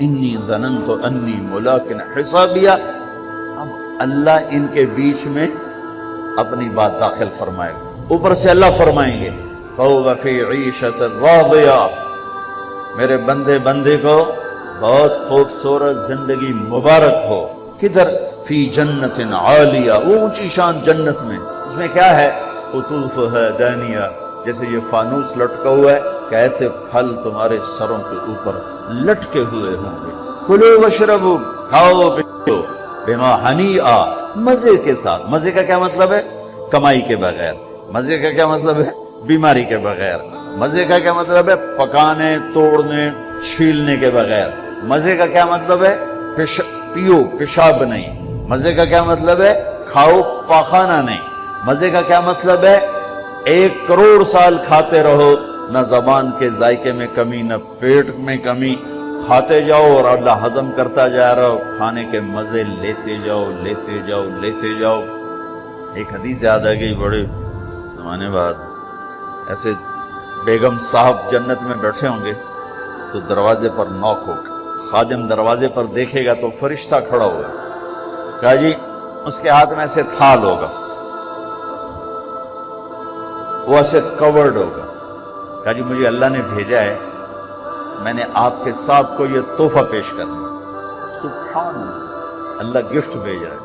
انی ظننت انی ملاقٍ حسابیہ. اب اللہ ان کے بیچ میں اپنی بات داخل فرمائے گا. اوپر سے اللہ فرمائیں گے فَهُوَ فِي عِيشَةٍ رَاضِيَةٍ، میرے بندے کو بہت خوبصورت زندگی مبارک ہو. کدھر؟ فی جنت عالیہ، اونچی شان جنت میں. اس میں کیا ہے؟ قطوفها دانیہ، جیسے یہ فانوس لٹکا ہوا ہے کہ ایسے پھل تمہارے سروں کے اوپر لٹکے ہوئے ہوں گے. کلوا واشربوا، کھاؤ پیو، بما ہنیئا، مزے کے ساتھ. مزے کا کیا مطلب ہے؟ کمائی کے بغیر. مزے کا کیا مطلب ہے؟ بیماری کے بغیر. مزے کا کیا مطلب ہے؟ پکانے توڑنے چھیلنے کے بغیر. مزے کا کیا مطلب ہے؟ پیو پیشاب نہیں. مزے کا کیا مطلب ہے؟ کھاؤ پاخانہ نہیں. مزے کا کیا مطلب ہے؟ 1 کروڑ سال کھاتے رہو، نہ زبان کے ذائقے میں کمی نہ پیٹ میں کمی. کھاتے جاؤ اور اللہ ہضم کرتا جا رہا ہو، کھانے کے مزے لیتے جاؤ لیتے جاؤ لیتے جاؤ. ایک حدیث یاد آ گئی بڑے زمانے بعد. ایسے بیگم صاحب جنت میں بیٹھے ہوں گے تو دروازے پر نوک ہوگا. خادم دروازے پر دیکھے گا تو فرشتہ کھڑا ہوگا. کہا جی اس کے ہاتھ میں ایسے تھال ہوگا، وہ ایسے کورڈ ہوگا. کہا جی مجھے اللہ نے بھیجا ہے، میں نے آپ کے صاحب کو یہ تحفہ پیش کرنا. سبحان اللہ، اللہ گفٹ بھیجا ہے.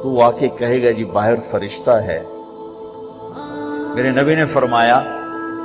تو آ کے کہے گا جی باہر فرشتہ ہے. میرے نبی نے فرمایا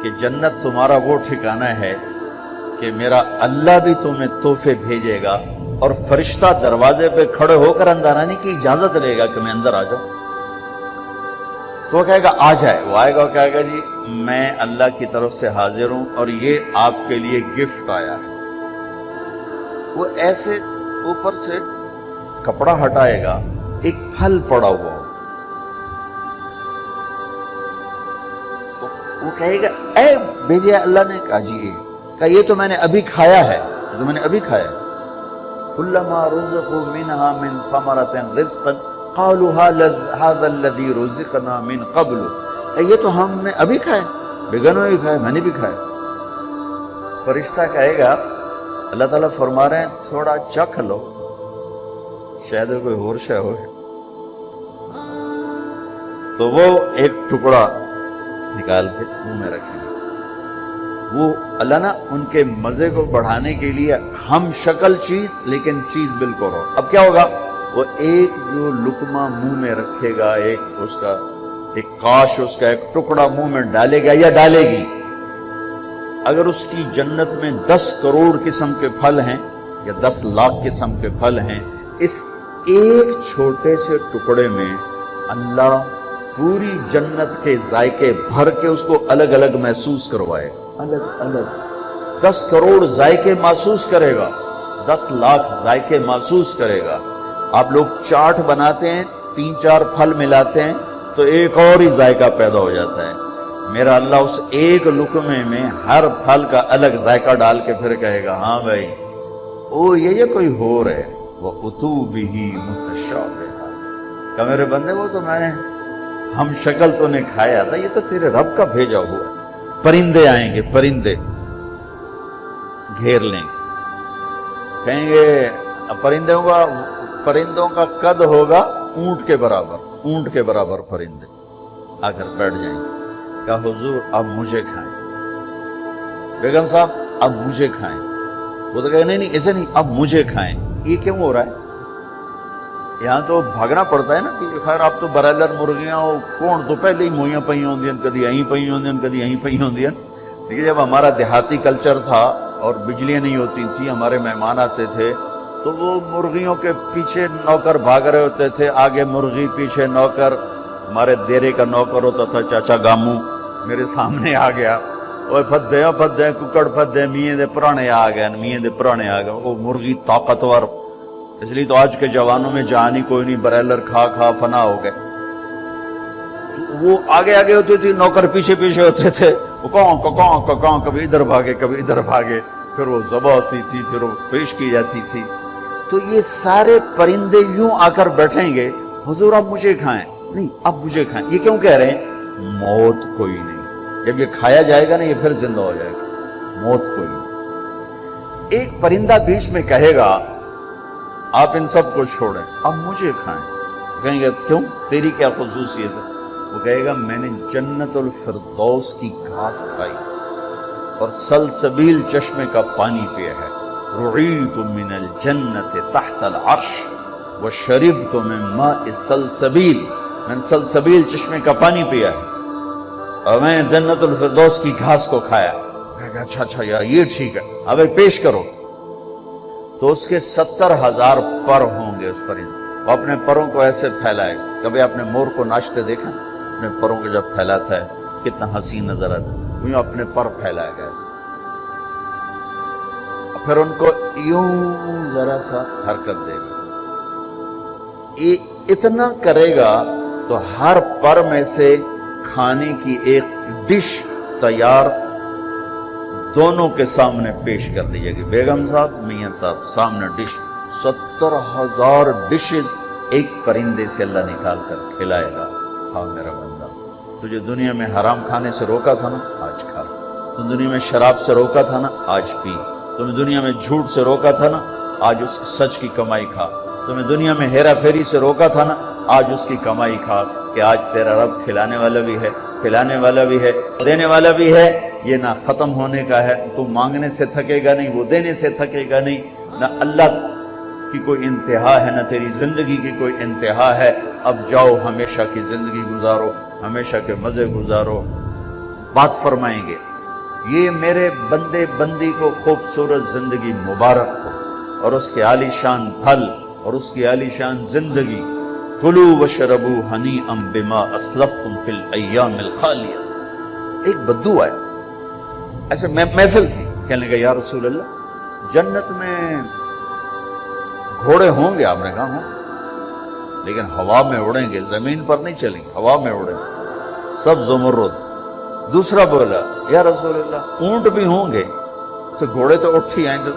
کہ جنت تمہارا وہ ٹھکانہ ہے کہ میرا اللہ بھی تمہیں تحفے بھیجے گا اور فرشتہ دروازے پہ کھڑے ہو کر اندر آنے کی اجازت لے گا کہ میں اندر آ جاؤں. تو وہ کہے گا آ جائے. وہ آئے گا اور کہے گا جی میں اللہ کی طرف سے حاضر ہوں اور یہ آپ کے لیے گفٹ آیا ہے. وہ ایسے اوپر سے کپڑا ہٹائے گا، ایک پھل پڑا ہوا ہو. وہ کہے گا اے بھیجے اللہ نے. کہا جی کہا یہ تو میں نے ابھی کھایا ہے، تو میں نے ابھی کھایا. کلما رزقوا منها من ثمرة رزقا قالوا هذا الذي رزقنا من قبل. یہ تو ہم نے ابھی کھایا، بیگن میں بھی کھایا، میں نے بھی کھایا. فرشتہ کہے گا اللہ تعالیٰ فرما رہے ہیں تھوڑا چکھ لو، شاید کوئی اور شے ہو. تو وہ ایک ٹکڑا نکال کے منہ میں رکھیں گے. وہ اللہ نا ان کے مزے کو بڑھانے کے لیے ہم شکل چیز لیکن چیز بالکل ہو. اب کیا ہوگا؟ وہ ایک جو لقمہ منہ میں رکھے گا، ایک اس کا ایک کاش اس کا ایک ٹکڑا منہ میں ڈالے گا یا ڈالے گی. اگر اس کی جنت میں 10 کروڑ قسم کے پھل ہیں یا 10 لاکھ قسم کے پھل ہیں، اس ایک چھوٹے سے ٹکڑے میں اللہ پوری جنت کے ذائقے بھر کے اس کو الگ الگ محسوس کروائے. الگ الگ 10 کروڑ ذائقے محسوس کرے گا، 10 لاکھ ذائقے محسوس کرے گا. آپ لوگ چاٹ بناتے ہیں، 3-4 پھل ملاتے ہیں تو ایک اور ہی ذائقہ پیدا ہو جاتا ہے. میرا اللہ اس ایک لقمے میں ہر پھل کا الگ ذائقہ ڈال کے پھر کہے گا ہاں بھائی او یہ کوئی ہور ہے. وَأُتُوا بِهِ مُتَشَابِهًا. کہ میرے بندے وہ تو میں نے ہم شکل تو نے کھایا تھا، یہ تو تیرے رب کا بھیجا ہوا ہے. پرندے آئیں گے، پرندے گھیر لیں گے، کہیں گے پرندوں کا قد ہوگا اونٹ کے برابر. اونٹ کے برابر پرندے آ کر بیٹھ جائیں گے. کہا حضور اب مجھے کھائیں. بیگم صاحب اب مجھے کھائیں. وہ تو کہے نہیں ایسے نہیں، اب مجھے کھائیں. یہ کیوں ہو رہا ہے؟ یہاں تو بھاگنا پڑتا ہے نا کہ خیر آپ تو برائلر مرغیاں ہو، کون تو پہلے ہی موئیاں پئی ہوندی ہیں، کدی یہیں پئی ہوندی ہیں، کدی یہیں پئی ہوندی ہیں. لیکن جب ہمارا دیہاتی کلچر تھا اور بجلیاں نہیں ہوتی تھیں، ہمارے مہمان آتے تھے تو وہ مرغیوں کے پیچھے نوکر بھاگ رہے ہوتے تھے، آگے مرغی پیچھے نوکر. ہمارے دیرے کا نوکر ہوتا تھا چاچا گامو، میرے سامنے آ گیا، وہ پھدے ککڑ پھدے میاں دے پرانے آ گئے، میاں دے پرانے آ گئے. وہ مرغی طاقتور، اس لیے تو آج کے جوانوں میں جہانی کوئی نہیں، برائلر کھا فنا ہو گئے. وہ آگے آگے ہوتی تھی، نوکر پیچھے پیچھے ہوتے تھے. وہ کون کبھی ادھر بھاگے کبھی ادھر بھاگے، پھر وہ ذبح ہوتی تھی، پھر وہ پیش کی جاتی تھی. تو یہ سارے پرندے یوں آ کر بیٹھیں گے حضور اب مجھے کھائیں. نہیں اب مجھے کھائیں. یہ کیوں کہہ رہے ہیں؟ موت کوئی نہیں. جب یہ کھایا جائے گا نا یہ پھر زندہ ہو جائے گا. موت کوئی نہیں. ایک پرندہ بیچ میں کہے گا آپ ان سب کو چھوڑیں اب مجھے کھائیں. کہیں گے کیوں, تیری کیا خصوصیت ہے؟ وہ کہے گا میں نے جنت الفردوس کی گھاس کھائی اور سلسبیل چشمے کا پانی پیا ہے. رعیت من الجنت تحت العرش وشربت من ماء سلسبیل, میں نے سلسبیل چشمے کا پانی پیا ہے اور میں نے جنت الفردوس کی گھاس کو کھایا. اچھا اچھا یار یہ ٹھیک ہے, اب پیش کرو. تو اس کے 70,000 پر ہوں گے اس پرندے. وہ اپنے پروں کو ایسے پھیلائے گا. کبھی آپ نے مور کو ناچتے دیکھا؟ اپنے پروں کو جب پھیلاتا ہے کتنا حسین نظر آتا ہے. یوں اپنے پر پھیلائے گا ایسے, پھر ان کو یوں ذرا سا حرکت دے گا. اتنا کرے گا تو ہر پر میں سے کھانے کی ایک ڈش تیار دونوں کے سامنے پیش کر دی جائے گی. بیگم صاحب, میاں صاحب, سامنے ڈش. 70,000 ڈشز ایک پرندے سے اللہ نکال کر کھلائے گا. کھا میرا بندہ, تجھے دنیا میں حرام کھانے سے روکا تھا نا, آج کھا. تم دنیا میں شراب سے روکا تھا نا, آج پی. تمہیں دنیا میں جھوٹ سے روکا تھا نا, آج اس سچ کی کمائی کھا. تمہیں دنیا میں ہیرا پھیری سے روکا تھا نا, آج اس کی کمائی کھا. کہ آج تیرا رب کھلانے والا بھی ہے, پلانے والا بھی ہے, دینے والا بھی ہے. یہ نہ ختم ہونے کا ہے, تو مانگنے سے تھکے گا نہیں, وہ دینے سے تھکے گا نہیں. نہ اللہ کی کوئی انتہا ہے, نہ تیری زندگی کی کوئی انتہا ہے. اب جاؤ ہمیشہ کی زندگی گزارو, ہمیشہ کے مزے گزارو. بات فرمائیں گے یہ میرے بندے بندی کو خوبصورت زندگی مبارک ہو اور اس کے عالی شان پھل اور اس کی عالی شان زندگی. کلوا واشربوا ہنیئا بما اسلفتم فی الایام الخالیہ. ایک بدو آیا, ایسے محفل تھی, کہنے لگا یا رسول اللہ جنت میں گھوڑے ہوں گے؟ آپ نے کہا ہوں, لیکن ہوا میں اڑیں گے, زمین پر نہیں چلیں گے, ہوا میں اڑیں گے, سب زمرد. دوسرا بولا یا رسول اللہ اونٹ بھی ہوں گے؟ تو گھوڑے تو اٹھ ہی آئیں گے.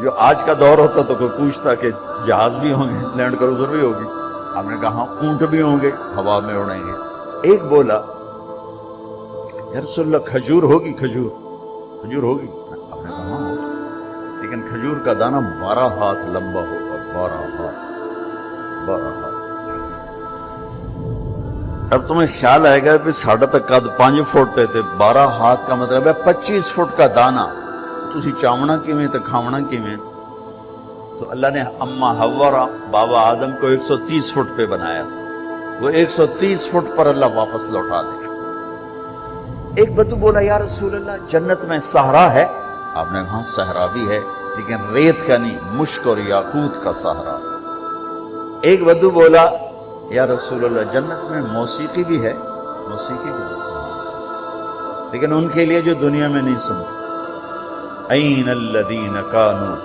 جو آج کا دور ہوتا تو کوئی پوچھتا کہ جہاز بھی ہوں گے, لینڈ کروزر بھی ہوگی. آپ نے کہا اونٹ بھی ہوں گے, ہوا میں اڑیں گے. ایک بولا یا رسول اللہ کھجور ہوگی؟ کھجور ہوگی؟ آپ نے کہا ہاں, لیکن کھجور کا دانہ 12 ہاتھ لمبا ہوگا. 12 ہاتھ. اب تمہیں خیال آئے گا کہ ساڑھا تک قد 5 فٹ تے 12 ہاتھ کا مطلب ہے 25 فٹ کا دانہ. تسی چاونا کیویں تے کھاونا کیویں؟ تو اللہ نے اما حوا بابا آدم کو 130 فٹ پہ بنایا تھا, وہ 130 فٹ پر اللہ واپس لوٹا دے گا. ایک بدو بولا یا رسول اللہ جنت میں صحرا ہے؟ آپ نے کہا صحرا بھی ہے, لیکن ریت کا نہیں, مشک اور یاقوت کا صحرا. ایک بدو بولا یا رسول اللہ جنت میں موسیقی بھی ہے؟ موسیقی بھی ہے, لیکن ان کے لیے جو دنیا میں نہیں سنتے. این الذین کانوا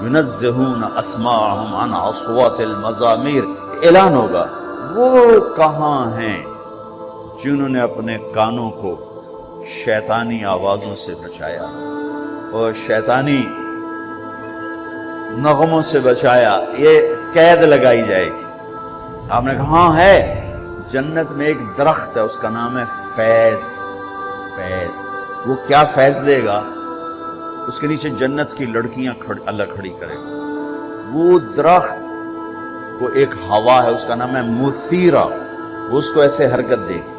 ینزہون اسماعہم عن اصوات المزامیر. اعلان ہوگا وہ کہاں ہیں جنہوں نے اپنے کانوں کو شیطانی آوازوں سے بچایا اور شیطانی نغموں سے بچایا. یہ قید لگائی جائے گی. آپ نے کہا ہاں ہے. جنت میں ایک درخت ہے, اس کا نام ہے فیض. وہ کیا فیض دے گا؟ اس کے نیچے جنت کی لڑکیاں اللہ کھڑی کرے گا. وہ درخت کو ایک ہوا ہے, اس کا نام ہے مثیرہ. وہ اس کو ایسے حرکت دے گی,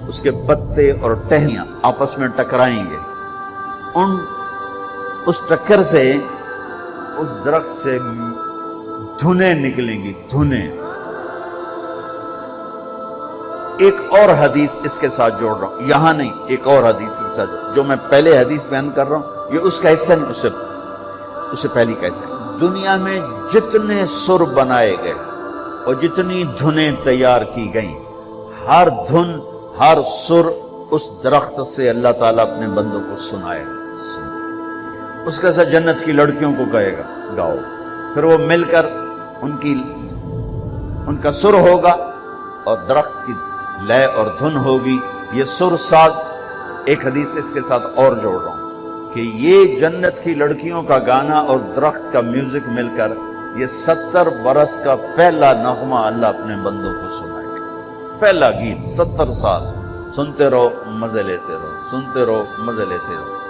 اس کے پتے اور ٹہنیاں آپس میں ٹکرائیں گے. اس ٹکر سے اس درخت سے دھنیں نکلیں گی, دھنیں. ایک اور حدیث اس کے ساتھ جوڑ رہا ہوں, یہاں نہیں, ایک اور حدیث کے ساتھ جو میں پہلے حدیث بیان کر رہا ہوں یہ اس کا حصہ نہیں, اس سے پہلی کا حصہ. دنیا میں جتنے سر بنائے گئے اور جتنی دھنیں تیار کی گئیں, ہر دھن ہر سر اس درخت سے اللہ تعالیٰ اپنے بندوں کو سنائے گا. اس کا ساتھ جنت کی لڑکیوں کو کہے گا گاؤ, پھر وہ مل کر ان کا سر ہوگا اور درخت کی لے اور دھن ہوگی. یہ سر ساز. ایک حدیث اس کے ساتھ اور جوڑ رہا ہوں کہ یہ جنت کی لڑکیوں کا گانا اور درخت کا میوزک مل کر یہ 70 برس کا پہلا نغمہ اللہ اپنے بندوں کو سنائے گا. پہلا گیت 70 سال سنتے رہو, مزے لیتے رہو, سنتے رہو, مزے لیتے رہو.